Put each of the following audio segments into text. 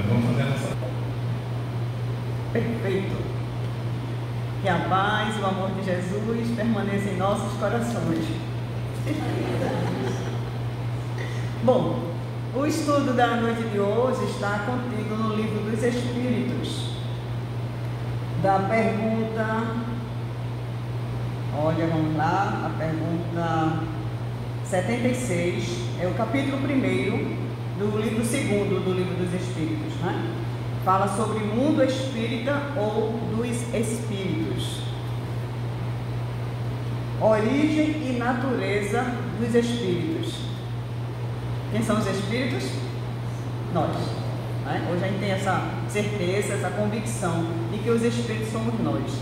vamos fazer a nossa. Perfeito. Que a paz e o amor de Jesus permaneçam em nossos corações. Bom, o estudo da noite de hoje está contido no Livro dos Espíritos. Da pergunta, olha, vamos lá, a pergunta 76, é o capítulo 1º do livro 2º do Livro dos Espíritos, né? Fala sobre mundo espírita ou dos espíritos. Origem e natureza dos espíritos. Quem são os espíritos? Nós. Né? Hoje a gente tem essa certeza, essa convicção de que os espíritos somos nós.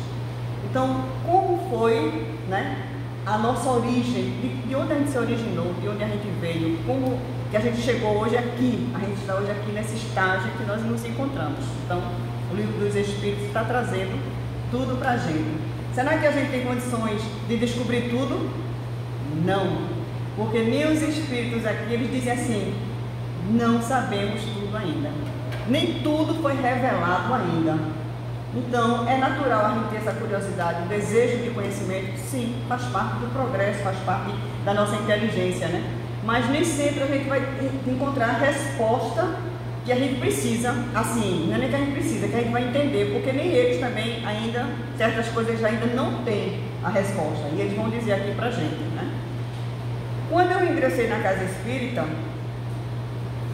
Então, como foi, né, a nossa origem, de onde a gente se originou, de onde a gente veio, como que a gente chegou hoje aqui, a gente está hoje aqui nesse estágio que nós nos encontramos. Então, o Livro dos Espíritos está trazendo tudo para a gente. Será que a gente tem condições de descobrir tudo? Não, porque nem os espíritos aqui, eles dizem assim, não sabemos tudo ainda, nem tudo foi revelado ainda. Então, é natural a gente ter essa curiosidade, o desejo de conhecimento, sim, faz parte do progresso, faz parte da nossa inteligência, né? Mas nem sempre a gente vai encontrar a resposta que a gente precisa, assim, não é nem que a gente precisa, que a gente vai entender, porque nem eles também ainda, certas coisas ainda não têm a resposta, e eles vão dizer aqui pra gente, né? Quando eu ingressei na Casa Espírita,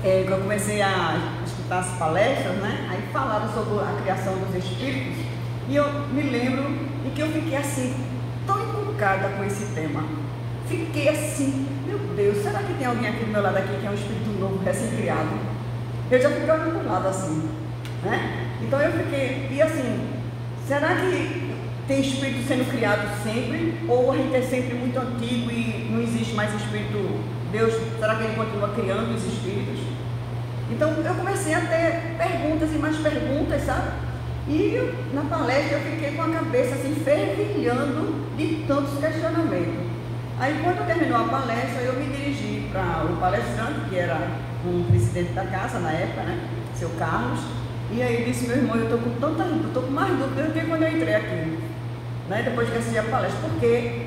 eu comecei a escutar as palestras, né? Aí falaram sobre a criação dos espíritos, e eu me lembro de que eu fiquei assim, tão encucada com esse tema. Fiquei assim, meu Deus, será que tem alguém aqui do meu lado aqui que é um espírito novo, recém-criado? Eu já fiquei olhando para o lado assim, né? Então eu fiquei, e assim, será que tem espírito sendo criado sempre? Ou a gente é sempre muito antigo e não existe mais espírito? Deus, será que ele continua criando os espíritos? Então eu comecei a ter perguntas e mais perguntas, sabe? E na palestra eu fiquei com a cabeça assim, fervilhando de tantos questionamentos. Aí quando terminou a palestra, eu me dirigi para o palestrante, que era um presidente da casa na época, né? Seu Carlos. E aí ele disse, meu irmão, eu estou com mais dúvidas do que quando eu entrei aqui, né? Depois que assisti a palestra, porque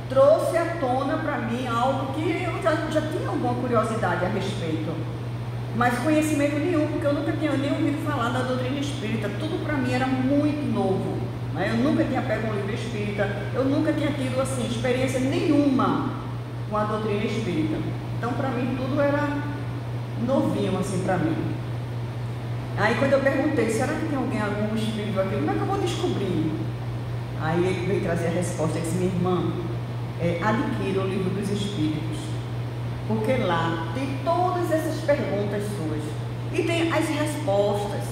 trouxe à tona para mim algo que eu já tinha alguma curiosidade a respeito, mas conhecimento nenhum, porque eu nunca tinha nem ouvido falar da doutrina espírita, tudo para mim era muito novo, né? Eu nunca tinha pego um livro espírita, eu nunca tinha tido assim, experiência nenhuma com a doutrina espírita, então para mim tudo era novinho assim para mim. Aí quando eu perguntei, será que tem algum espírito aqui, como é que eu vou descobrir? Aí ele veio trazer a resposta, ele disse, minha irmã, adquira o Livro dos Espíritos, porque lá tem todas essas perguntas suas e tem as respostas,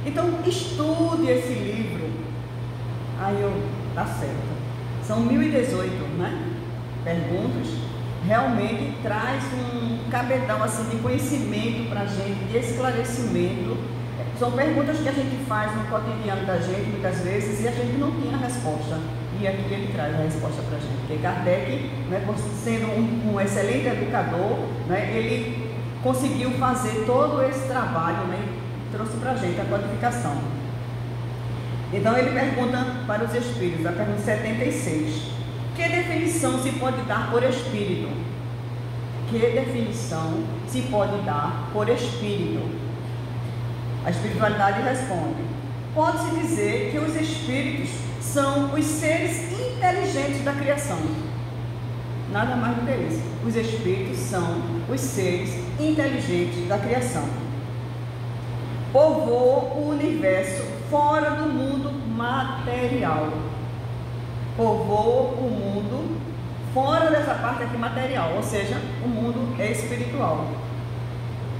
então estude esse livro. Aí eu, tá certo, são 1018, né, perguntas, realmente traz um cabedal assim de conhecimento para a gente, de esclarecimento. São perguntas que a gente faz no cotidiano da gente muitas vezes e a gente não tinha a resposta. E aqui ele traz a resposta para a gente. Porque Kardec, né, sendo um excelente educador, né, ele conseguiu fazer todo esse trabalho, né, e trouxe para a gente a codificação. Então ele pergunta para os espíritos, a pergunta 76. Que definição se pode dar por espírito? Que definição se pode dar por espírito? A espiritualidade responde, pode-se dizer que os espíritos são os seres inteligentes da criação. Nada mais do que isso. Os espíritos são os seres inteligentes da criação. Povoam o universo fora do mundo material. Povoam o mundo fora dessa parte aqui material, ou seja, o mundo é espiritual.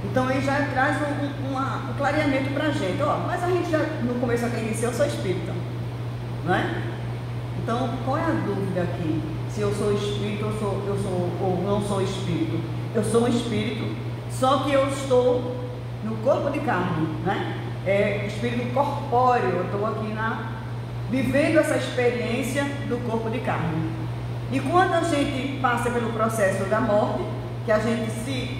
Então ele já traz um clareamento para a gente, ó, mas a gente já no começo aqui disse, eu sou espírita, não é? Então qual é a dúvida aqui? Se eu sou espírito ou não sou espírito? Eu sou um espírito, só que eu estou no corpo de carne, né? É espírito corpóreo, eu estou aqui vivendo essa experiência do corpo de carne. E quando a gente passa pelo processo da morte, que a gente se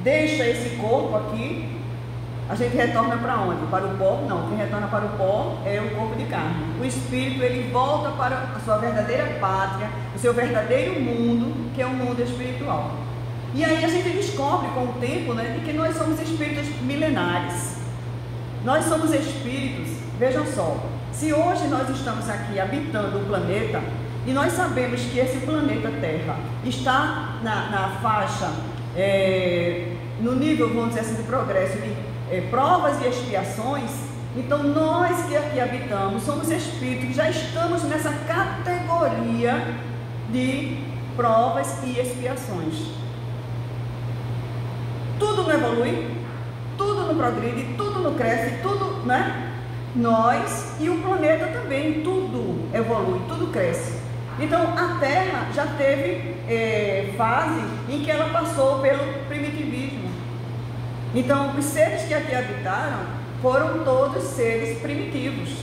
deixa esse corpo aqui, a gente retorna para onde? Para o pó? Não, quem retorna para o pó é o corpo de carne. O espírito, ele volta para a sua verdadeira pátria, o seu verdadeiro mundo, que é o mundo espiritual. E aí a gente descobre com o tempo, né, de que nós somos espíritos milenares. Nós somos espíritos, vejam só, se hoje nós estamos aqui habitando o planeta, e nós sabemos que esse planeta Terra está na faixa, no nível, vamos dizer assim, de progresso de provas e expiações, então nós que aqui habitamos somos espíritos que já estamos nessa categoria de provas e expiações. Tudo não evolui, tudo não progride, tudo não cresce, tudo, né? Nós e o planeta também, tudo evolui, tudo cresce. Então a Terra já teve fase em que ela passou pelo primitivismo. Então os seres que aqui habitaram foram todos seres primitivos,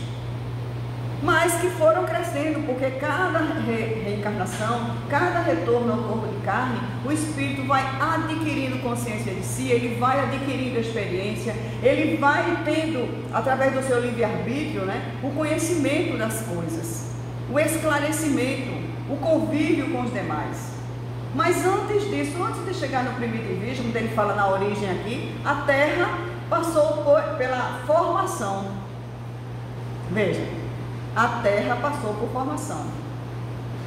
mas que foram crescendo, porque cada reencarnação, cada retorno ao corpo de carne, o espírito vai adquirindo consciência de si, ele vai adquirindo experiência, ele vai tendo, através do seu livre-arbítrio, né, o conhecimento das coisas, o esclarecimento, o convívio com os demais. Mas antes disso, antes de chegar no primitivismo, onde ele fala na origem aqui, a Terra passou pela formação. Veja, a Terra passou por formação.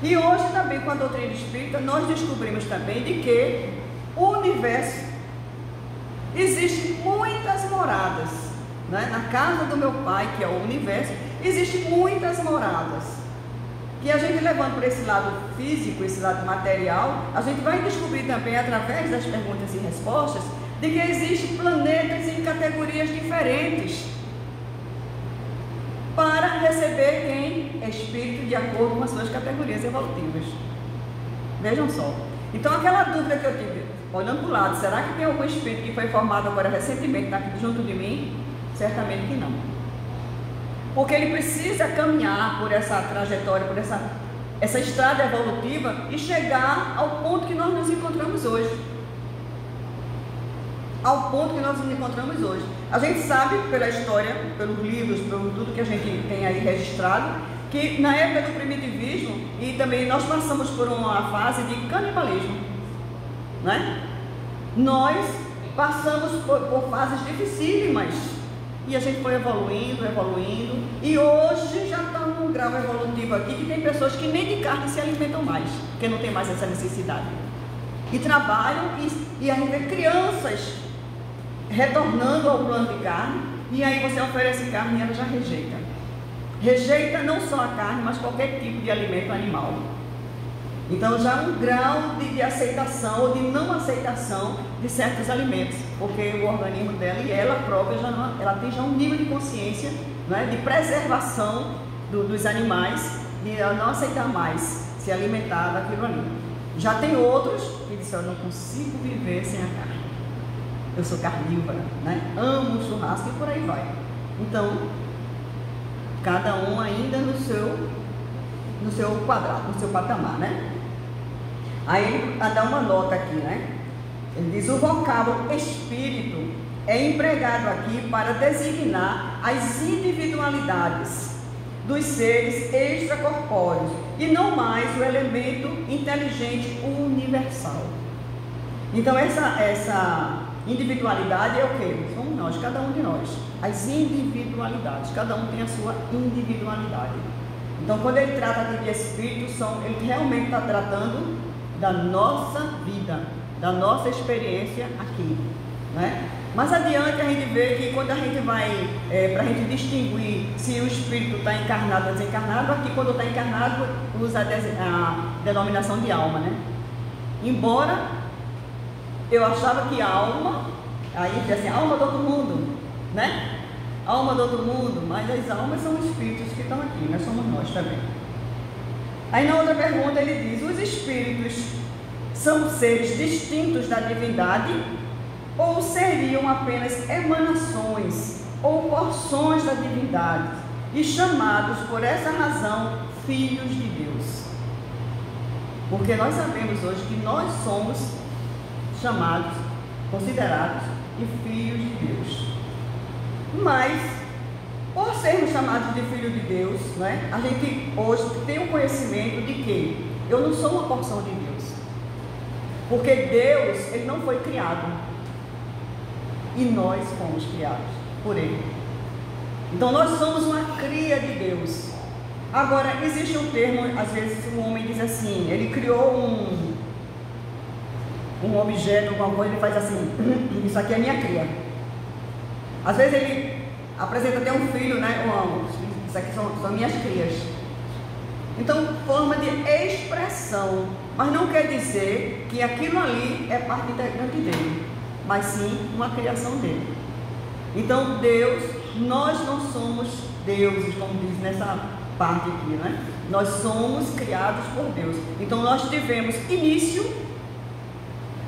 E hoje também, com a doutrina espírita, nós descobrimos também de que o universo existe muitas moradas, né? Na casa do meu pai, que é o universo, existem muitas moradas. E a gente levando por esse lado físico, esse lado material, a gente vai descobrir também, através das perguntas e respostas, de que existem planetas em categorias diferentes para receber quem é espírito de acordo com as suas categorias evolutivas. Vejam só. Então aquela dúvida que eu tive, olhando para o lado, será que tem algum espírito que foi formado agora recentemente aqui junto de mim? Certamente que não. Porque ele precisa caminhar por essa trajetória, por essa estrada evolutiva e chegar ao ponto que nós nos encontramos hoje. Ao ponto que nós nos encontramos hoje. A gente sabe pela história, pelos livros, por tudo que a gente tem aí registrado, que na época do primitivismo, e também nós passamos por uma fase de canibalismo, né? Nós passamos por fases dificílimas. E a gente foi evoluindo, e hoje já está num grau evolutivo aqui que tem pessoas que nem de carne se alimentam mais, porque não tem mais essa necessidade. E trabalham, e a gente vê crianças retornando ao plano de carne, e aí você oferece carne e ela já rejeita. Rejeita não só a carne, mas qualquer tipo de alimento animal. Então já um grau de aceitação ou de não aceitação de certos alimentos, porque o organismo dela e ela própria ela tem já um nível de consciência, né, de preservação dos animais, de não aceitar mais se alimentar daquilo ali. Já tem outros que dizem, eu não consigo viver sem a carne, eu sou carnívora, né? Amo o churrasco e por aí vai. Então cada um ainda no seu quadrado, no seu patamar, né? Aí ele dá uma nota aqui, né? Ele diz, o vocábulo espírito é empregado aqui para designar as individualidades dos seres extracorpóreos e não mais o elemento inteligente universal. Então essa individualidade é o quê? Somos nós, cada um de nós. As individualidades, cada um tem a sua individualidade. Então quando ele trata aqui de espírito, ele realmente está tratando da nossa vida, da nossa experiência aqui, né? Mais adiante a gente vê que quando a gente vai, para a gente distinguir se o espírito está encarnado ou desencarnado, aqui quando está encarnado usa a denominação de alma, né? Embora eu achava que alma, aí diz assim, alma do outro mundo, né? Alma do outro mundo, mas as almas são os espíritos que estão aqui, nós somos nós também. Aí na outra pergunta ele diz, os espíritos são seres distintos da divindade ou seriam apenas emanações ou porções da divindade e chamados por essa razão filhos de Deus? Porque nós sabemos hoje que nós somos chamados, considerados de filhos de Deus. Mas, por sermos chamados de filho de Deus, né, a gente hoje tem o conhecimento de que eu não sou uma porção de Deus. Porque Deus, Ele não foi criado. E nós fomos criados por Ele. Então nós somos uma cria de Deus. Agora, existe um termo, às vezes um homem diz assim, ele criou um objeto, alguma coisa, ele faz assim, isso aqui é minha cria. Às vezes ele apresenta até um filho, né? Isso aqui são minhas crias. Então, forma de expressão, mas não quer dizer que aquilo ali é parte integrante dele, mas sim uma criação dele. Então, Deus, nós não somos deuses, como diz nessa parte aqui, né? Nós somos criados por Deus. Então, nós tivemos início,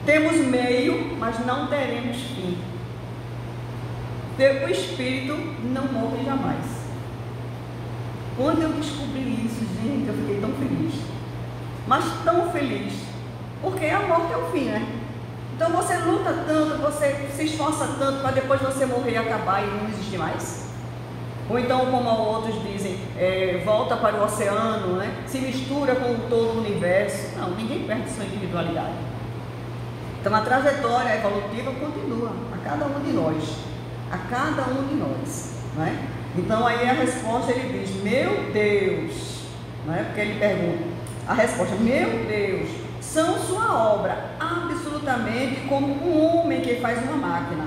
temos meio, mas não teremos fim. O Espírito não morre jamais. Quando eu descobri isso, gente, eu fiquei tão feliz. Mas tão feliz, porque a morte é o fim, né? Então você luta tanto, você se esforça tanto para depois você morrer e acabar e não existir mais. Ou então, como outros dizem, volta para o oceano, né? Se mistura com todo o universo. Não, ninguém perde sua individualidade. Então a trajetória evolutiva continua a cada um de nós. A cada um de nós, né? Então aí a resposta ele diz, meu Deus, né? Porque ele pergunta, a resposta, meu Deus, são sua obra, absolutamente como um homem que faz uma máquina.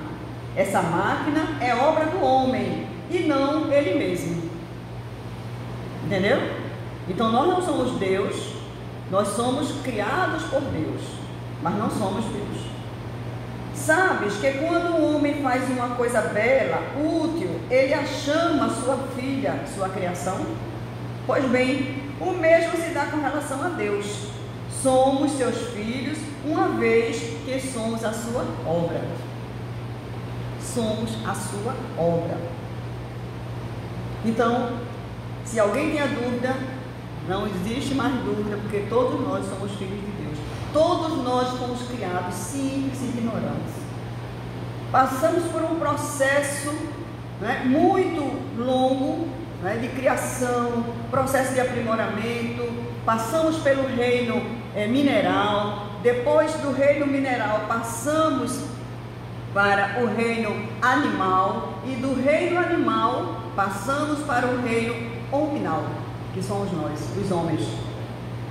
Essa máquina é obra do homem e não ele mesmo. Entendeu? Então nós não somos Deus, nós somos criados por Deus, mas não somos Deus. Sabes que quando um homem faz uma coisa bela, útil, ele a chama sua filha, sua criação? Pois bem, o mesmo se dá com relação a Deus. Somos seus filhos, uma vez que somos a sua obra. Somos a sua obra. Então, se alguém tem a dúvida, não existe mais dúvida, porque todos nós somos filhos de Deus. Todos nós fomos criados simples e ignorantes. Passamos por um processo, né, muito longo, né, de criação, processo de aprimoramento. Passamos pelo reino mineral. Depois do reino mineral, passamos para o reino animal. E do reino animal, passamos para o reino hominal, que somos nós, os homens.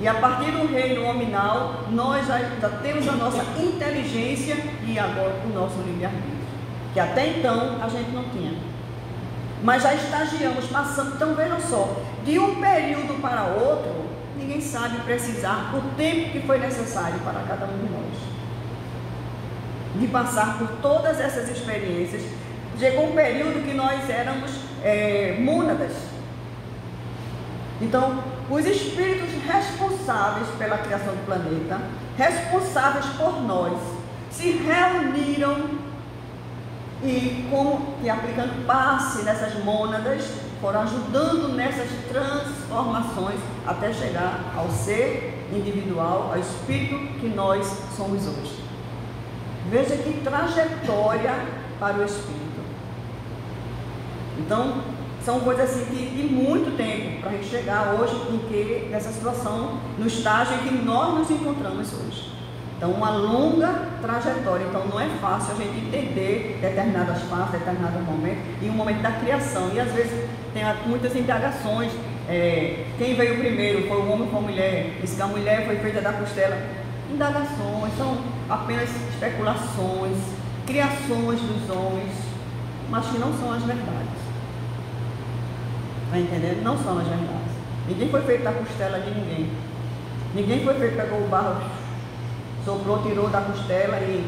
E a partir do reino hominal, nós já temos a nossa inteligência e agora o nosso livre-arbítrio, que até então a gente não tinha. Mas já estagiamos, passando. Então vejam só, de um período para outro, ninguém sabe precisar o tempo que foi necessário para cada um de nós. De passar por todas essas experiências, chegou um período que nós éramos mônadas. Então, os espíritos responsáveis pela criação do planeta, responsáveis por nós, se reuniram e aplicando passe nessas mônadas, foram ajudando nessas transformações até chegar ao ser individual, ao espírito que nós somos hoje. Veja que trajetória para o espírito. Então, são coisas assim de muito tempo para a gente chegar hoje nessa situação, no estágio em que nós nos encontramos hoje. Então, uma longa trajetória. Então, não é fácil a gente entender determinadas fases, determinados momentos, e um momento da criação. E às vezes tem muitas indagações. Quem veio primeiro? Foi o homem ou a mulher? Diz que a mulher foi feita da costela. Indagações, são apenas especulações, criações dos homens, mas que não são as verdades. Está entendendo? Não são as verdades. Ninguém foi feito da costela de ninguém. Ninguém foi feito, pegou o barro, soprou, tirou da costela e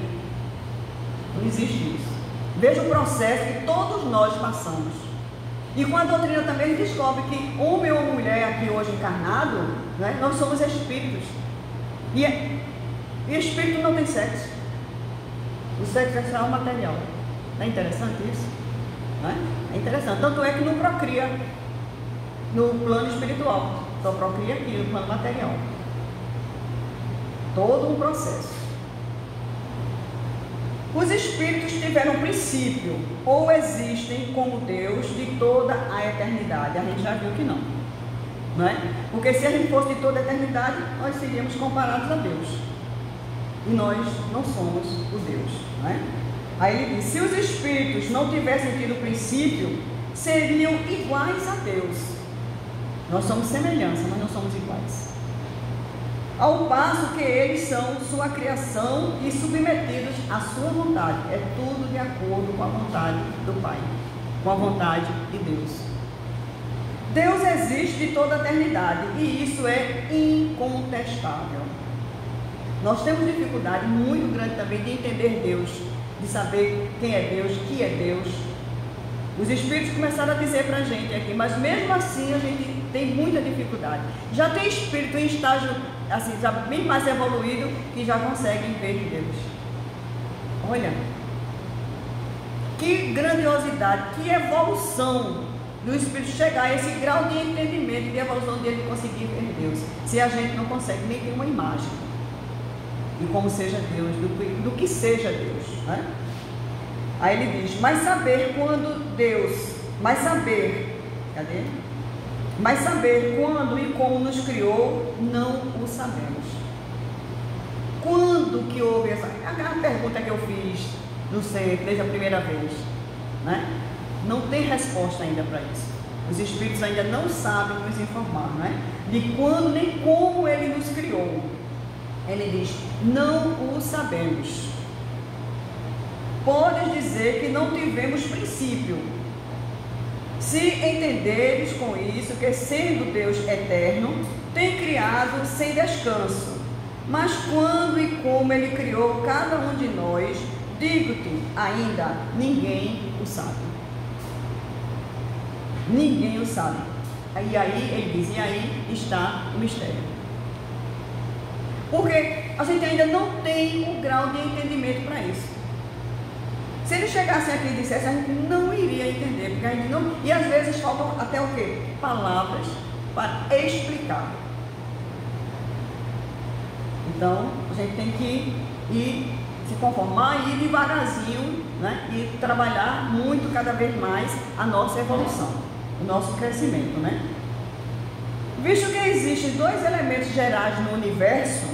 não existe isso. Veja o processo que todos nós passamos. E com a doutrina também descobre que homem ou mulher aqui hoje encarnado, né, nós somos espíritos. E espírito não tem sexo. O sexo é só material. Não é interessante isso? Não é? É interessante. Tanto é que não procria no plano espiritual, só procria aqui no plano material. Todo um processo. Os espíritos tiveram princípio ou existem como Deus de toda a eternidade? A gente já viu que não é? Porque se a gente fosse de toda a eternidade, nós seríamos comparados a Deus. E nós não somos o Deus, não é? Aí ele diz, se os espíritos não tivessem tido princípio, seriam iguais a Deus. Nós somos semelhança, mas não somos iguais. Ao passo que eles são sua criação e submetidos à sua vontade. É tudo de acordo com a vontade do Pai, com a vontade de Deus. Deus existe de toda a eternidade e isso é incontestável. Nós temos dificuldade muito grande também de entender Deus, de saber quem é Deus, que é Deus. Os espíritos começaram a dizer para a gente aqui, mas mesmo assim a gente tem muita dificuldade. Já tem espírito em estágio assim, já bem mais evoluído, que já conseguem ver Deus. Olha, que grandiosidade, que evolução do espírito chegar a esse grau de entendimento, de evolução dele conseguir ver Deus, se a gente não consegue nem ter uma imagem de como seja Deus, do que seja Deus, né? Aí ele diz, mas saber quando e como nos criou, não o sabemos. Quando que houve essa... A pergunta que eu fiz no centro, desde a primeira vez, né? Não tem resposta ainda para isso. Os espíritos ainda não sabem nos informar, né? De quando nem como ele nos criou. Ele diz, não o sabemos. Podes dizer que não tivemos princípio, se entenderes com isso que, sendo Deus eterno, tem criado sem descanso. Mas quando e como ele criou cada um de nós, digo-te, ainda ninguém o sabe. Ninguém o sabe. E aí ele diz, e aí está o mistério. Porque a gente ainda não tem o grau de entendimento para isso. Se eles chegassem aqui e dissessem, a gente não iria entender, porque a gente não... E às vezes faltam até o quê? Palavras para explicar. Então, a gente tem que ir se conformar e ir devagarzinho, né? E trabalhar muito, cada vez mais, a nossa evolução, o nosso crescimento, né? Visto que existem dois elementos gerais no universo,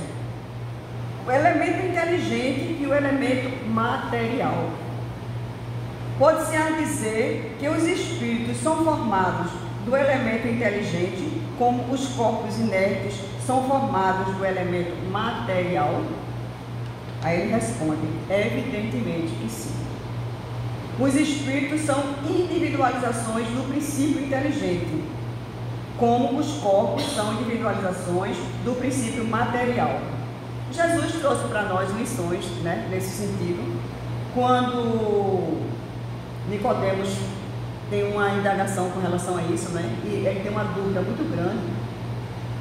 o elemento inteligente e o elemento material. Pode-se dizer que os espíritos são formados do elemento inteligente, como os corpos inertes são formados do elemento material? Aí ele responde, evidentemente que sim. Os espíritos são individualizações do princípio inteligente, como os corpos são individualizações do princípio material. Jesus trouxe para nós lições, né, nesse sentido, quando Nicodemos tem uma indagação com relação a isso, né? E ele tem uma dúvida muito grande.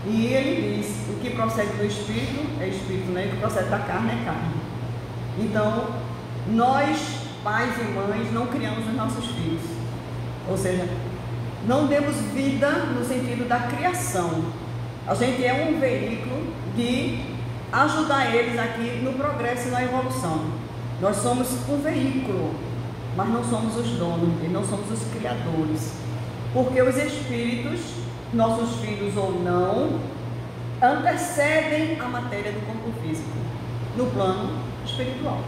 E ele diz, o que procede do espírito é espírito, né? E o que procede da carne é carne. Então, nós, pais e mães, não criamos os nossos filhos. Ou seja, não demos vida no sentido da criação. A gente é um veículo de ajudar eles aqui no progresso e na evolução. Nós somos um veículo, mas não somos os donos, e não somos os criadores. Porque os espíritos, nossos filhos ou não, antecedem a matéria do corpo físico, no plano espiritual.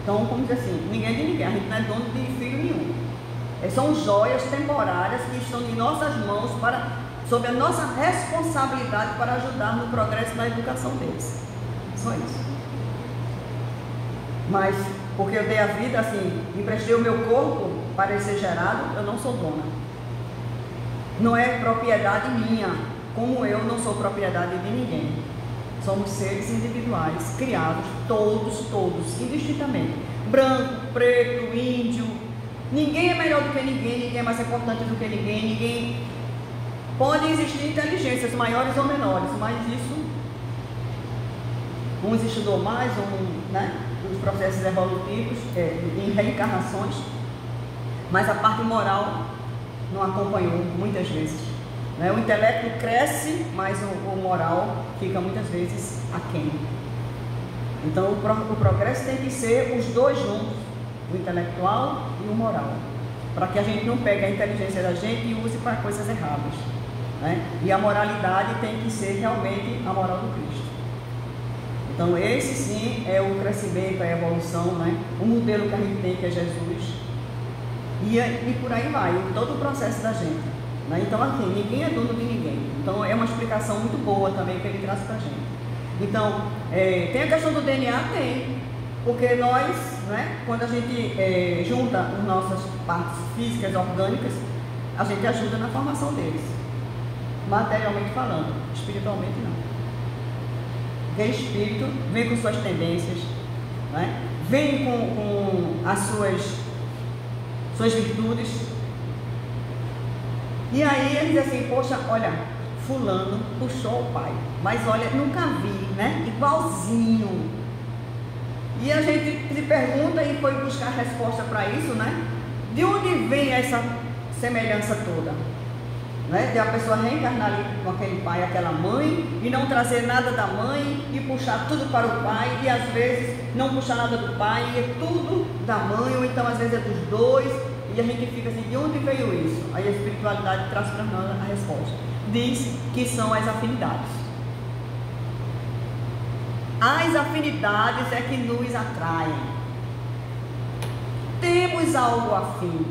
Então, como dizer assim, ninguém é de ninguém, a gente não é dono de filho nenhum. São joias temporárias que estão em nossas mãos, sob a nossa responsabilidade para ajudar no progresso e na educação deles. Só isso. Mas, porque eu dei a vida, assim, emprestei o meu corpo para ele ser gerado, eu não sou dona. Não é propriedade minha, como eu não sou propriedade de ninguém. Somos seres individuais, criados, todos, indistintamente. Branco, preto, índio. Ninguém é melhor do que ninguém é mais importante do que ninguém. Podem existir inteligências maiores ou menores, mas isso, uns estudou mais, né? Os processos evolutivos, em reencarnações, mas a parte moral não acompanhou muitas vezes, né? O intelecto cresce, mas o moral fica muitas vezes aquém. Então o progresso tem que ser os dois juntos, o intelectual e o moral, para que a gente não pegue a inteligência da gente e use para coisas erradas, né? E a moralidade tem que ser realmente a moral do Cristo. Então esse sim é o crescimento, a evolução, né? O modelo que a gente tem, que é Jesus, e por aí vai, todo o processo da gente, né? Então assim, ninguém é dono de ninguém. Então é uma explicação muito boa também que ele traz para a gente. Então, tem a questão do DNA? Tem, porque nós, né, quando a gente junta as nossas partes físicas, orgânicas, a gente ajuda na formação deles, materialmente falando, espiritualmente não. Vem espírito, vem com suas tendências, né, vem com as suas virtudes, e aí ele diz assim, poxa, olha, fulano puxou o pai, mas olha, nunca vi, né? Igualzinho. E a gente se pergunta e foi buscar resposta para isso, né? De onde vem essa semelhança toda? Né? De a pessoa reencarnar ali com aquele pai, aquela mãe, e não trazer nada da mãe, e puxar tudo para o pai, e às vezes não puxar nada do pai, e é tudo da mãe, ou então às vezes é dos dois, e a gente fica assim, de onde veio isso? Aí a espiritualidade traz para nós a resposta. Diz que são as afinidades. As afinidades é que nos atraem. Temos algo afim.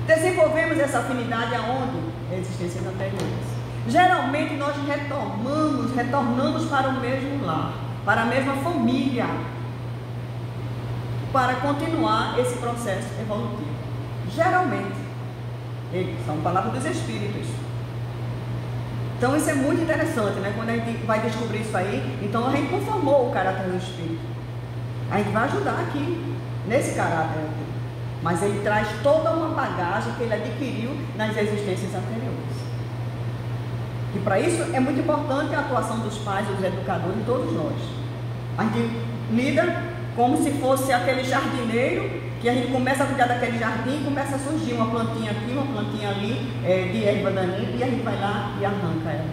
Desenvolvemos essa afinidade aonde? Em existências anteriores. Geralmente nós retornamos para o mesmo lar, para a mesma família, para continuar esse processo evolutivo. Geralmente. São palavras dos espíritos. Então isso é muito interessante, né? Quando a gente vai descobrir isso aí, então a gente conformou o caráter do espírito. A gente vai ajudar aqui, nesse caráter aqui. Mas ele traz toda uma bagagem que ele adquiriu nas existências anteriores. E para isso é muito importante a atuação dos pais, dos educadores, todos nós. A gente lida como se fosse aquele jardineiro, que a gente começa a cuidar daquele jardim, começa a surgir uma plantinha aqui, uma plantinha ali, de erva daninha, e a gente vai lá e arranca ela.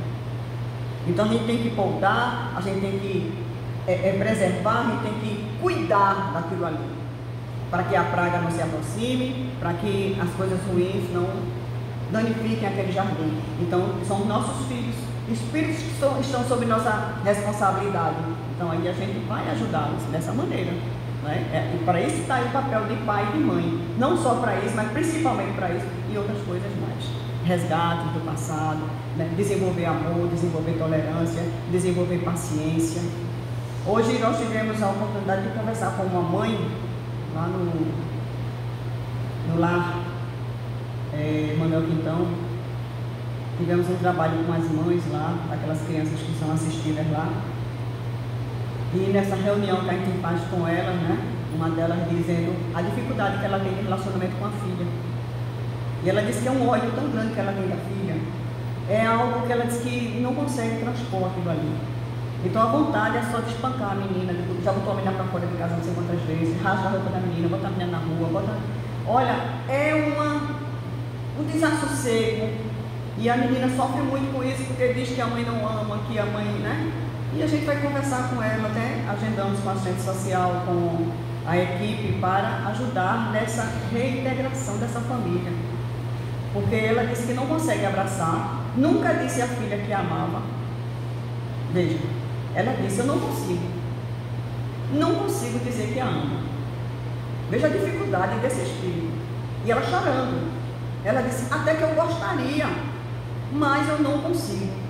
Então a gente tem que podar, a gente tem que preservar, a gente tem que cuidar daquilo ali, para que a praga não se aproxime, para que as coisas ruins não danifiquem aquele jardim. Então são nossos filhos, espíritos que estão sob nossa responsabilidade. Então aí a gente vai ajudá-los dessa maneira. E para isso está aí o papel de pai e de mãe, não só para isso, mas principalmente para isso e outras coisas mais. Resgate do passado, né? Desenvolver amor, desenvolver tolerância, desenvolver paciência. Hoje nós tivemos a oportunidade de conversar com uma mãe lá no lar Manuel Quintão. Tivemos um trabalho com as mães lá, aquelas crianças que são assistidas lá. E nessa reunião que a gente faz com elas, né, uma delas dizendo a dificuldade que ela tem de relacionamento com a filha. E ela disse que é um ódio tão grande que ela tem da filha. É algo que ela diz que não consegue transpor aquilo ali. Então a vontade é só de espancar a menina, já botou a menina para fora de casa não sei quantas vezes, rasga a roupa da menina, bota a menina na rua, Olha, é um desassossego. E a menina sofre muito com isso, porque diz que a mãe não ama, que a mãe, né? E a gente vai conversar com ela, até agendamos com a assistente social, com a equipe, para ajudar nessa reintegração dessa família. Porque ela disse que não consegue abraçar, nunca disse à filha que amava. Veja, ela disse, eu não consigo dizer que a amo. Veja a dificuldade desse espírito. E ela chorando. Ela disse, até que eu gostaria, mas eu não consigo.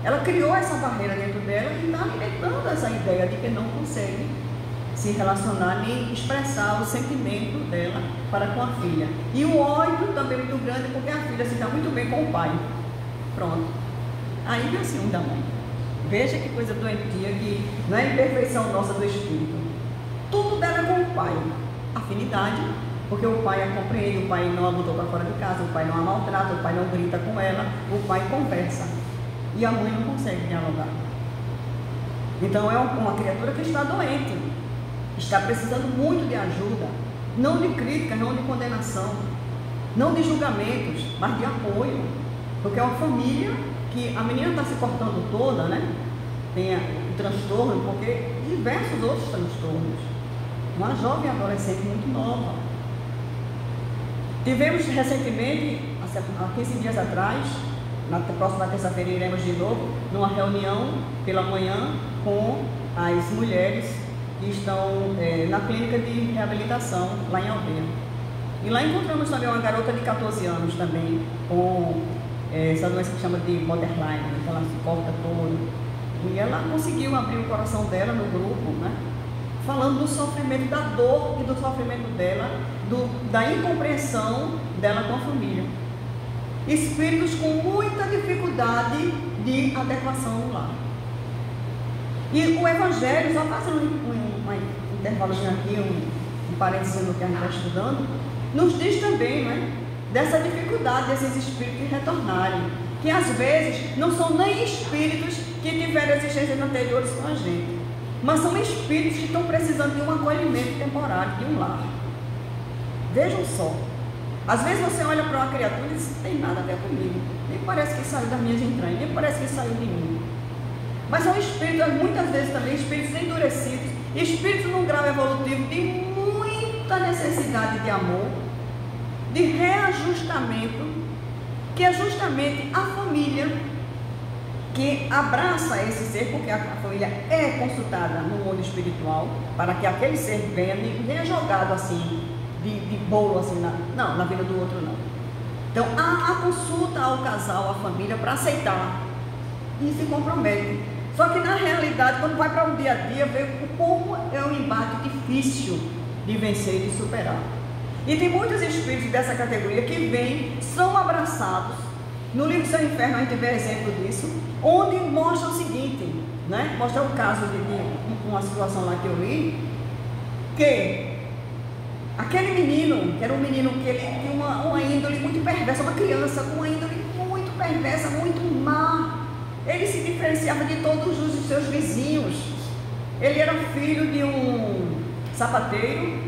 Ela criou essa barreira dentro dela e está alimentando essa ideia de que não consegue se relacionar nem expressar o sentimento dela para com a filha. E o ódio também é muito grande, porque a filha se dá muito bem com o pai. Pronto. Aí vem o ciúme da mãe. Veja que coisa doentia, que não é imperfeição nossa do espírito. Tudo dela é com o pai. Afinidade, porque o pai a compreende, o pai não a botou para fora de casa, o pai não a maltrata, o pai não grita com ela, o pai conversa. E a mãe não consegue dialogar. Então é uma criatura que está doente, está precisando muito de ajuda, não de crítica, não de condenação, não de julgamentos, mas de apoio, porque é uma família que a menina está se cortando toda, né? Tem transtorno, porque diversos outros transtornos. Uma jovem adolescente muito nova. Tivemos recentemente, há 15 dias atrás, na próxima terça-feira iremos de novo, numa reunião pela manhã com as mulheres que estão na clínica de reabilitação lá em Aldeia. E lá encontramos também uma garota de 14 anos também, com essa doença que chama de borderline, que ela se corta toda. E ela conseguiu abrir o coração dela no grupo, né? Falando do sofrimento, da dor e do sofrimento dela, da incompreensão dela com a família. Espíritos com muita dificuldade de adequação no lar. E o Evangelho, só fazendo um intervalozinho aqui, um parênteses no que a gente está estudando, nos diz também, né, dessa dificuldade desses espíritos retornarem, que às vezes não são nem espíritos que tiveram existências anteriores com a gente, mas são espíritos que estão precisando de um acolhimento temporário, de um lar. Vejam só, às vezes você olha para uma criatura e diz, não tem nada a ver comigo, nem parece que saiu das minhas entranhas, nem parece que saiu de mim. Mas são espíritos, muitas vezes também, espíritos endurecidos, espíritos num grau evolutivo de muita necessidade de amor, de reajustamento, que é justamente a família que abraça esse ser, porque a família é consultada no mundo espiritual, para que aquele ser venha jogado assim, de bolo assim, na vida do outro não. Então a consulta ao casal, à família, para aceitar, e se compromete. Só que na realidade, quando vai para o dia a dia, vê como é um embate difícil de vencer e de superar. E tem muitos espíritos dessa categoria que vêm, são abraçados. No livro Céu e Inferno a gente vê exemplo disso, onde mostra o seguinte, né? Mostra o caso de uma situação lá que eu li, que aquele menino, que era um menino que ele tinha uma índole muito perversa, uma criança com uma índole muito perversa, muito má. Ele se diferenciava de todos os seus vizinhos. Ele era filho de um sapateiro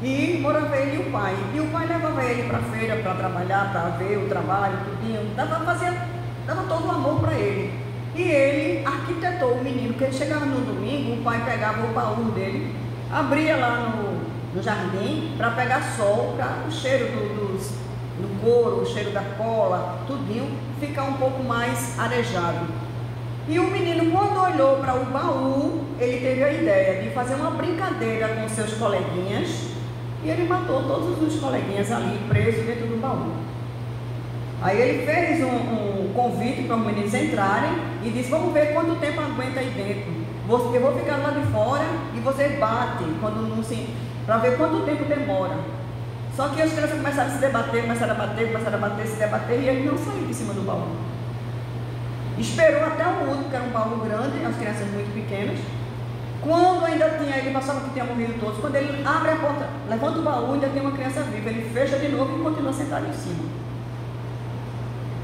e morava ele e o pai. E o pai levava ele para a feira para trabalhar, para ver o trabalho, tudinho. Dava todo o amor para ele. E ele arquitetou o menino, porque ele chegava no domingo, o pai pegava o baú dele, abria lá no jardim para pegar sol, para o cheiro do couro, o cheiro da cola, tudinho, ficar um pouco mais arejado. E o menino, quando olhou para o baú, ele teve a ideia de fazer uma brincadeira com seus coleguinhas, e ele matou todos os coleguinhas ali, presos dentro do baú. Aí ele fez um convite para os meninos entrarem e disse, vamos ver quanto tempo aguenta aí dentro. Eu vou ficar lá de fora e você bate, para ver quanto tempo demora. Só que as crianças começaram a se debater, começaram a bater, se debater, e ele não saiu de cima do baú. Esperou até o último, que era um baú grande, as crianças muito pequenas. Quando ainda tinha, ele passava que tinha morrido todos, quando ele abre a porta, levanta o baú, ainda tem uma criança viva, ele fecha de novo e continua sentado em cima.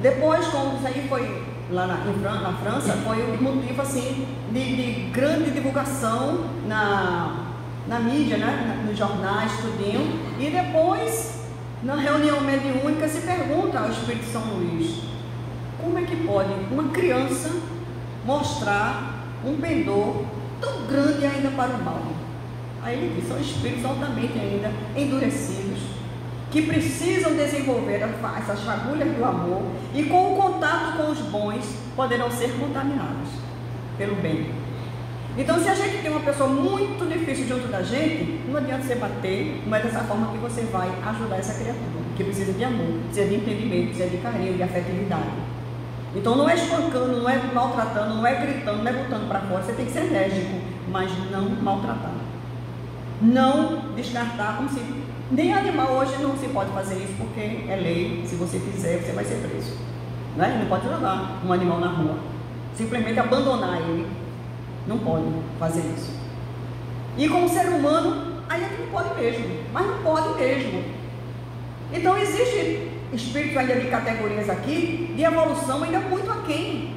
Depois, como isso aí foi lá na França, foi um motivo assim de grande divulgação na mídia, né? Nos jornais, tudinho. E depois, na reunião mediúnica, se pergunta ao Espírito São Luís, como é que pode uma criança mostrar um pendor tão grande ainda para o mal? Aí ele diz, são espíritos altamente ainda endurecidos, que precisam desenvolver essas fagulhas do amor, e com o contato com os bons, poderão ser contaminados pelo bem. Então, se a gente tem uma pessoa muito difícil junto da gente, não adianta você bater, não é dessa forma que você vai ajudar essa criatura, que precisa de amor, precisa de entendimento, precisa de carinho, de afetividade. Então, não é espancando, não é maltratando, não é gritando, não é botando para fora, você tem que ser enérgico, mas não maltratar. Não descartar, como se... Nem animal hoje não se pode fazer isso, porque é lei, se você fizer, você vai ser preso. Né? Não pode jogar um animal na rua, simplesmente abandonar ele. Não pode fazer isso. E como ser humano, aí é que não pode mesmo, mas não pode mesmo. Então existe espírito ainda de categorias aqui, de evolução ainda muito aquém.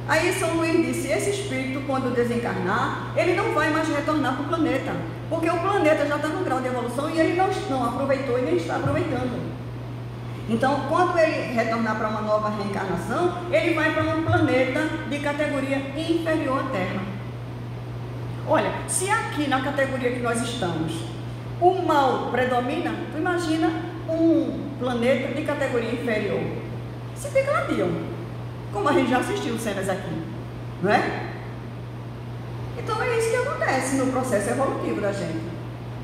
Aí São Luís disse, esse espírito quando desencarnar, ele não vai mais retornar para o planeta, porque o planeta já está no grau de evolução e ele não aproveitou e nem está aproveitando. Então, quando ele retornar para uma nova reencarnação, ele vai para um planeta de categoria inferior à Terra. Olha, se aqui na categoria que nós estamos, o mal predomina, tu imagina um planeta de categoria inferior. Se degradiam, como a gente já assistiu cenas aqui, não é? Então é isso que acontece no processo evolutivo da gente.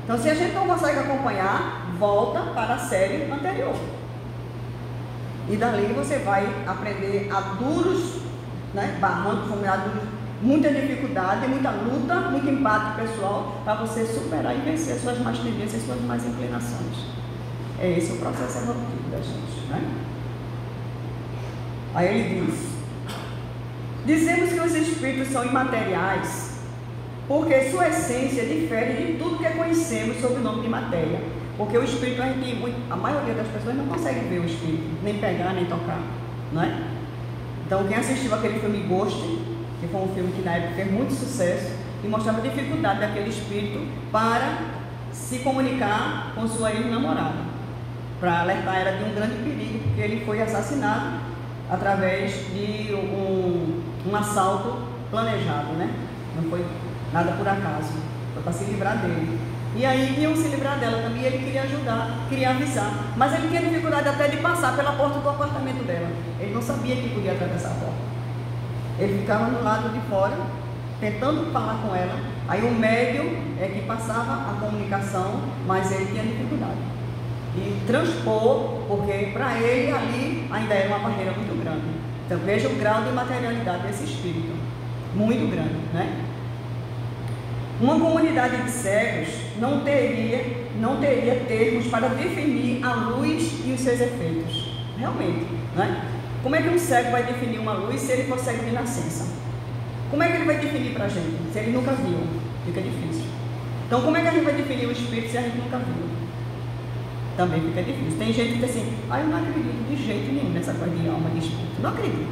Então, se a gente não consegue acompanhar, volta para a série anterior. E dali você vai aprender a duros, né, barrancos, muita dificuldade, muita luta, muito impacto pessoal, para você superar e vencer suas más tendências, suas más inclinações. É esse o processo evolutivo da gente, né? Aí ele diz: dizemos que os espíritos são imateriais, porque sua essência difere de tudo que conhecemos sob o nome de matéria. Porque o espírito, a maioria das pessoas não consegue ver o espírito, nem pegar, nem tocar, não é? Então, quem assistiu aquele filme Ghost, que foi um filme que na época fez muito sucesso e mostrava a dificuldade daquele espírito para se comunicar com sua ex-namorada, para alertar ela de um grande perigo, porque ele foi assassinado através de um assalto planejado, né? Não foi nada por acaso, foi para se livrar dele. E aí iam se livrar dela também, ele queria ajudar, queria avisar, mas ele tinha dificuldade até de passar pela porta do apartamento dela. Ele não sabia que podia atravessar a porta. Ele ficava no lado de fora, tentando falar com ela. Aí o médium é que passava a comunicação, mas ele tinha dificuldade. E transpor, porque para ele ali ainda era uma barreira muito grande. Então veja o grau de materialidade desse espírito, muito grande, né? Uma comunidade de cegos não teria termos para definir a luz e os seus efeitos. Realmente, né? Como é que um cego vai definir uma luz se ele for cego de nascença? Como é que ele vai definir para a gente, se ele nunca viu? Fica difícil. Então, como é que a gente vai definir o espírito se a gente nunca viu? Também fica difícil. Tem gente que diz assim: eu não acredito de jeito nenhum nessa coisa de alma, de espírito. Não acredito.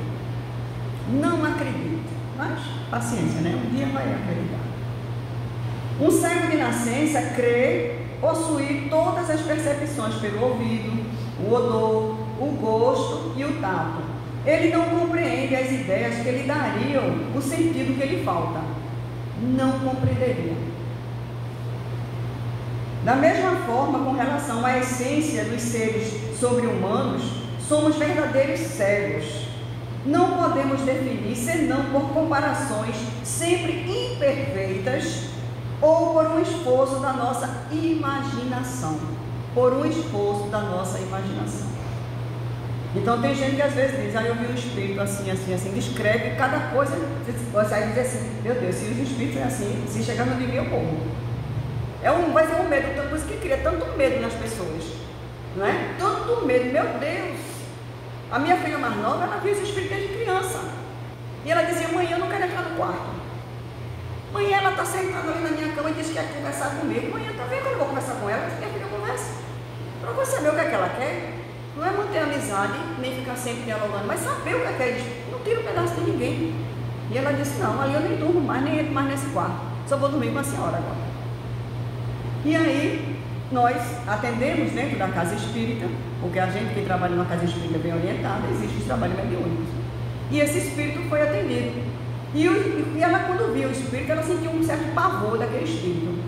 Não acredito. Mas, paciência, né? Um dia vai acreditar. Um cego de nascença crê possuir todas as percepções pelo ouvido, o odor, o gosto e o tato. Ele não compreende as ideias que lhe dariam o sentido que lhe falta. Não compreenderia. Da mesma forma, com relação à essência dos seres sobre-humanos, somos verdadeiros cegos. Não podemos definir senão por comparações sempre imperfeitas ou por um esforço da nossa imaginação. Por um esforço da nossa imaginação. Então tem gente que às vezes diz: eu vi um espírito assim, assim, assim, descreve cada coisa. Você vai dizer assim: meu Deus, se os espíritos é assim, se chegar no nível, eu morro. Vai ser um medo, tanta coisa que cria tanto medo nas pessoas, não é? Tanto medo, meu Deus. A minha filha mais nova, ela viu esse espírito desde criança. E ela dizia: mãe, eu não quero entrar no quarto. Mãe, ela está sentada ali na minha cama e diz que quer conversar comigo. Mãe, está vendo que eu não vou conversar com ela? Minha filha conversa. Para você saber o que é que ela quer, não é manter amizade, nem ficar sempre dialogando, mas saber o que é que ela não tira um pedaço de ninguém. E ela disse: não, ali eu nem durmo mais, nem entro mais nesse quarto. Só vou dormir com a senhora agora. E aí, nós atendemos dentro da casa espírita, porque a gente que trabalha na casa espírita bem orientada, existe os trabalhos mediúnicos. E esse espírito foi atendido. E ela, quando viu o espírito, ela sentiu um certo pavor daquele espírito.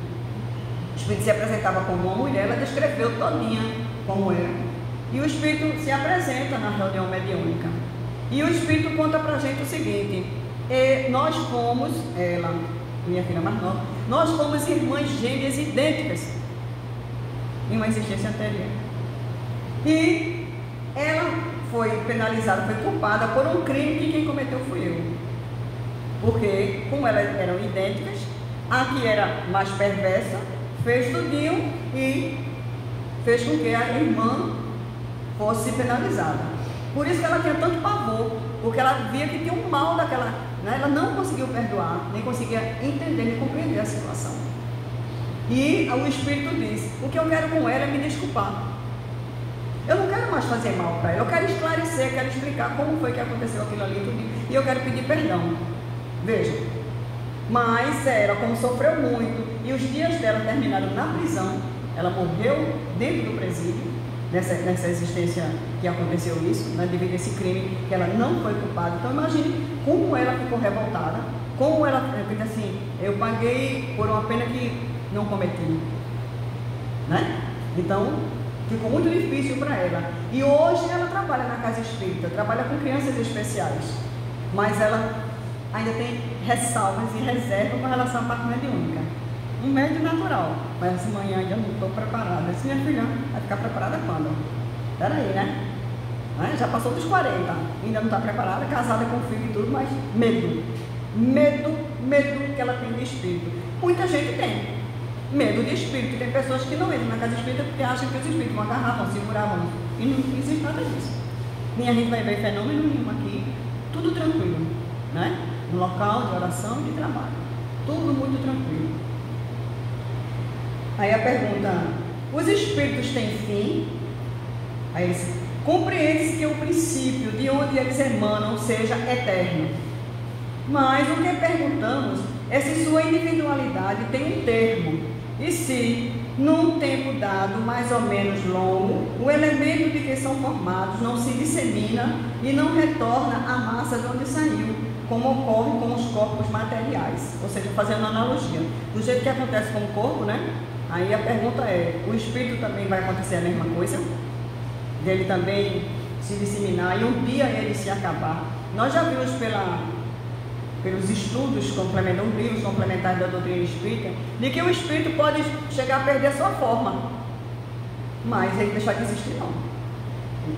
O espírito se apresentava como uma mulher, ela descreveu todinha como era. E o espírito se apresenta na reunião mediúnica. E o espírito conta pra gente o seguinte: nós fomos, ela, minha filha mais nova, nós fomos irmãs gêmeas idênticas em uma existência anterior. E ela foi penalizada, foi culpada por um crime que quem cometeu fui eu. Porque, como elas eram idênticas, a que era mais perversa fez tudinho e fez com que a irmã fosse penalizada. Por isso que ela tinha tanto pavor, porque ela via que tinha um mal daquela, né? Ela não conseguiu perdoar, nem conseguia entender, nem compreender a situação. E o espírito disse: o que eu quero com ela é me desculpar. Eu não quero mais fazer mal para ela, eu quero esclarecer, quero explicar como foi que aconteceu aquilo ali, tudo, e eu quero pedir perdão. Veja, mas ela, como sofreu muito, e os dias dela terminaram na prisão, ela morreu dentro do presídio, nessa existência que aconteceu isso, né, devido a esse crime, que ela não foi culpada. Então imagine como ela ficou revoltada, como ela diz assim, eu paguei por uma pena que não cometi, né? Então ficou muito difícil para ela. E hoje ela trabalha na casa espírita, trabalha com crianças especiais, mas ela ainda tem ressalvas e reserva com relação à parte mediúnica. Um médio natural, mas essa manhã ainda não estou preparada. Assim, minha filha vai ficar preparada quando? Peraí, né? Já passou dos 40, ainda não está preparada, casada com filho e tudo, mas medo que ela tem de espírito. Muita gente tem medo de espírito. Tem pessoas que não entram na casa espírita porque acham que os espíritos vão agarrar, vão segurar, e não existe nada disso. Nem a gente vai ver fenômeno nenhum aqui, tudo tranquilo, né? Um local de oração e de trabalho, tudo muito tranquilo. Aí a pergunta, os espíritos têm fim? Aí eles compreende-se que o princípio de onde eles emanam seja eterno. Mas o que perguntamos é se sua individualidade tem um termo, e se, num tempo dado mais ou menos longo, o elemento de que são formados não se dissemina e não retorna à massa de onde saiu, como ocorre com os corpos materiais. Ou seja, fazendo analogia, do jeito que acontece com o corpo, né? Aí a pergunta é, o espírito também vai acontecer a mesma coisa? Dele também se disseminar e um dia ele se acabar. Nós já vimos pelos estudos complementares, livros complementares da doutrina espírita, de que o espírito pode chegar a perder a sua forma, mas ele deixar de existir não.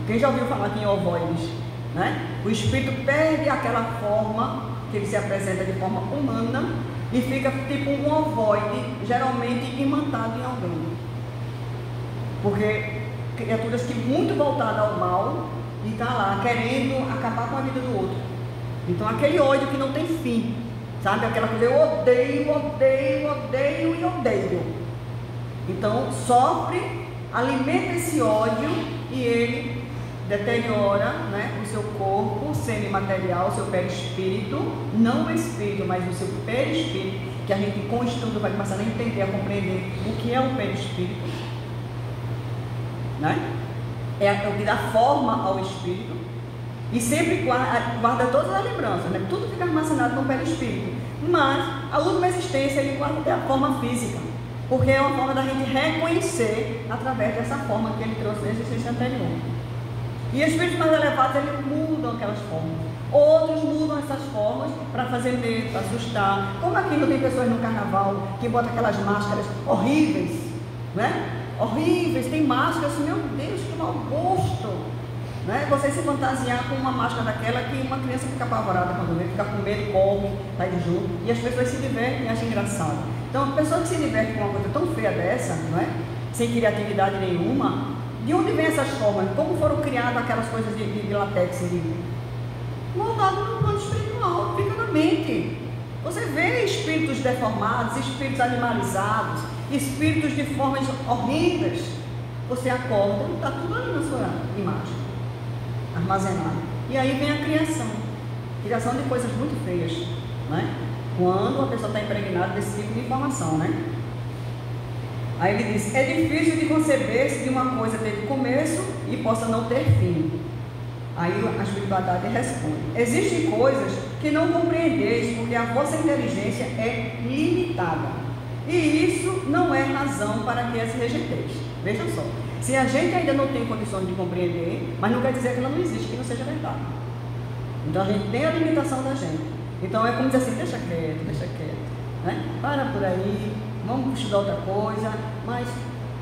Quem já ouviu falar aqui em ovoides, né? O espírito perde aquela forma que ele se apresenta de forma humana e fica tipo um ovoide, geralmente imantado em alguém, porque criaturas que muito voltadas ao mal e está lá querendo acabar com a vida do outro. Então aquele ódio que não tem fim, sabe? Aquela coisa, eu odeio, odeio, odeio e odeio. Então sofre, alimenta esse ódio e ele deteriora, né, o seu corpo semimaterial, o seu perispírito, não o espírito, mas o seu perispírito, que a gente com o estudo vai começar a entender, a compreender o que é o perispírito, né? É o que dá forma ao espírito. E sempre guarda todas as lembranças, né? Tudo fica armazenado no perispírito. Mas a última existência ele guarda até a forma física, porque é uma forma da gente reconhecer através dessa forma que ele trouxe da existência anterior. E espíritos mais elevados eles mudam aquelas formas. Outros mudam essas formas para fazer medo, para assustar. Como aqui não tem pessoas no carnaval que botam aquelas máscaras horríveis, né? Horríveis, tem máscaras, meu Deus, que mau gosto, né? Você se fantasiar com uma máscara daquela que uma criança fica apavorada quando vê, fica com medo, corre, vai de junto, e as pessoas se divertem e acham engraçado. Então, a pessoa que se diverte com uma coisa tão feia dessa, não é? Sem criatividade nenhuma, de onde vem essas formas? Como foram criadas aquelas coisas de látex? Moldado no plano espiritual, fica na mente. Você vê espíritos deformados, espíritos animalizados, espíritos de formas horríveis. Você acorda, está tudo ali na sua imagem, armazenado. E aí vem a criação de coisas muito feias, né? Quando a pessoa está impregnada desse tipo de informação, né? Aí ele diz, é difícil de conceber-se de uma coisa teve começo e possa não ter fim. Aí a espiritualidade responde, existem coisas que não compreendeis porque a vossa inteligência é limitada. E isso não é razão para que as rejeiteis. Veja só, se a gente ainda não tem condições de compreender, mas não quer dizer que ela não existe, que não seja verdade. Então a gente tem a limitação da gente. Então é como dizer assim, deixa quieto, né? Para por aí, vamos estudar outra coisa, mas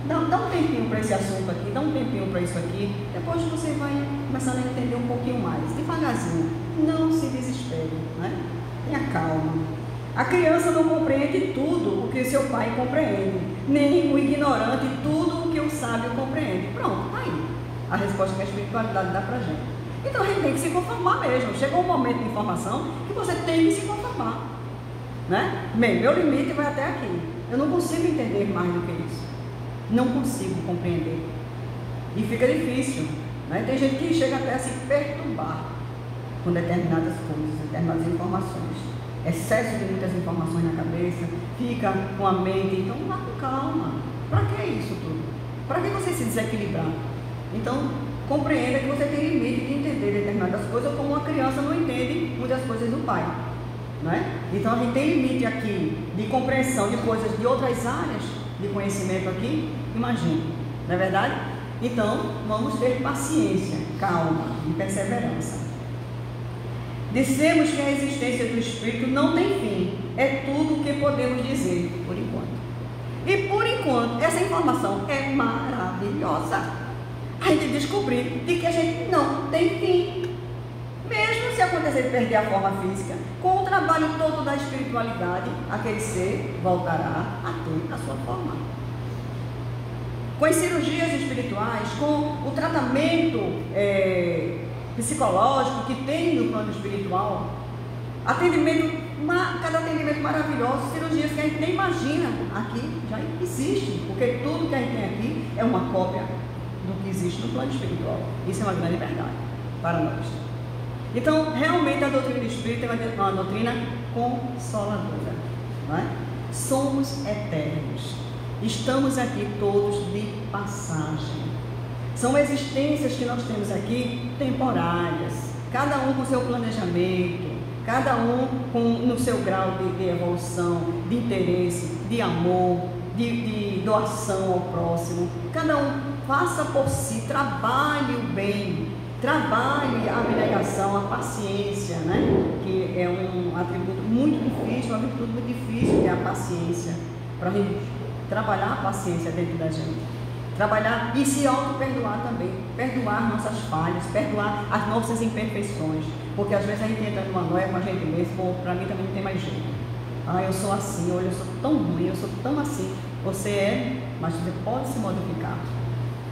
dá um tempinho para esse assunto aqui, dá um tempinho para isso aqui, depois você vai começando a entender um pouquinho mais, devagarzinho, não se desespere, né? Tenha calma. A criança não compreende tudo o que o seu pai compreende, nem o ignorante tudo o que o sábio compreende. Pronto, tá aí a resposta que a espiritualidade dá pra gente. Então a gente tem que se conformar mesmo. Chegou um momento de informação que você tem que se conformar, né? Bem, meu limite vai até aqui. Eu não consigo entender mais do que isso. Não consigo compreender. E fica difícil, né? Tem gente que chega até a se perturbar com determinadas coisas, determinadas informações. Excesso de muitas informações na cabeça, fica com a mente, então vá com calma. Para que isso tudo? Para que você se desequilibrar? Então, compreenda que você tem limite de entender determinadas coisas, como uma criança não entende muitas coisas do pai, não é? Então, a gente tem limite aqui de compreensão de coisas de outras áreas de conhecimento aqui, imagine, não é verdade? Então, vamos ter paciência, calma e perseverança. Dissemos que a existência do Espírito não tem fim, é tudo o que podemos dizer, por enquanto. E por enquanto, essa informação é maravilhosa. A gente descobrir de que a gente não tem fim. Mesmo se acontecer de perder a forma física, com o trabalho todo da espiritualidade, aquele ser voltará a ter a sua forma. Com as cirurgias espirituais, com o tratamento psicológico que tem no plano espiritual, cada atendimento maravilhoso, cirurgias que a gente nem imagina aqui, já existe, porque tudo que a gente tem aqui é uma cópia do que existe no plano espiritual. Isso é uma grande verdade para nós. Então, realmente a doutrina do Espírito é uma doutrina consoladora, não é? Somos eternos, estamos aqui todos de passagem. São existências que nós temos aqui temporárias, cada um com seu planejamento, cada um no seu grau de evolução, de interesse, de amor, de doação ao próximo. Cada um faça por si, trabalhe o bem, trabalhe a abnegação, a paciência, né? Que é um atributo muito difícil, uma virtude muito difícil, que é a paciência, para a gente trabalhar a paciência dentro da gente. Trabalhar e se auto-perdoar também, perdoar nossas falhas, perdoar as nossas imperfeições, porque às vezes a gente entra numa noia com a gente mesmo, bom, para mim também não tem mais jeito. Eu sou assim, olha, eu sou tão ruim, eu sou tão assim. Você é, mas você pode se modificar.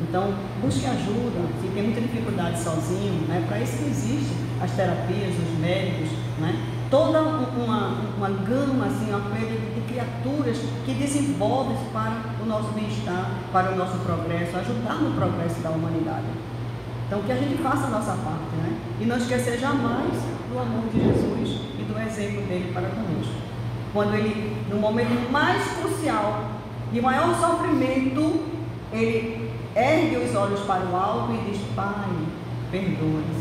Então, busque ajuda, se tem muita dificuldade sozinho, né? Para isso que existem as terapias, os médicos, né? Toda uma gama, assim, uma coisa de criaturas que desenvolvem para o nosso bem-estar, para o nosso progresso, ajudar no progresso da humanidade. Então, que a gente faça a nossa parte, né? E não esquecer jamais do amor de Jesus e do exemplo dele para conosco. Quando ele, no momento mais crucial, de maior sofrimento, ele ergue os olhos para o alto e diz: Pai, perdoa-os,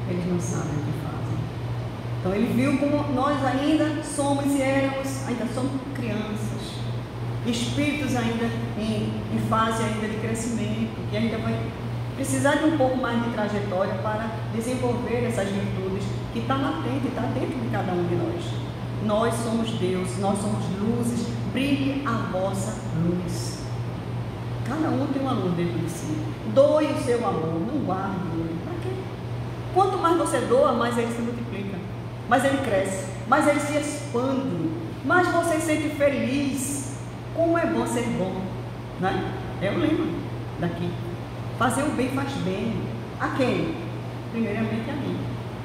eles não sabem o que fazem. Então ele viu como nós ainda somos e éramos, ainda somos crianças, espíritos ainda em fase ainda de crescimento, que ainda vai precisar de um pouco mais de trajetória para desenvolver essas virtudes que está latente, está dentro de cada um de nós. Nós somos Deus, nós somos luzes, brilhe a vossa luz. Cada um tem uma luz dentro de si. Doe o seu amor, não guarde ele. Para quê? Quanto mais você doa, mais ele se multiplica, mais ele cresce, mais ele se expande, mais você se sente feliz. Como é bom ser bom, né? É o lema daqui. Fazer o bem faz bem. A quem? Primeiramente a mim,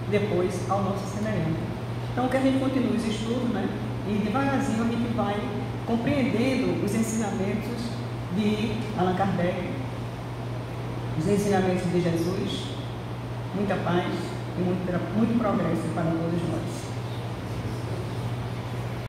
depois ao nosso semelhante. Então que a gente continue os estudos, né? E devagarzinho a gente vai compreendendo os ensinamentos de Allan Kardec, os ensinamentos de Jesus. Muita paz e muito progresso para todos nós.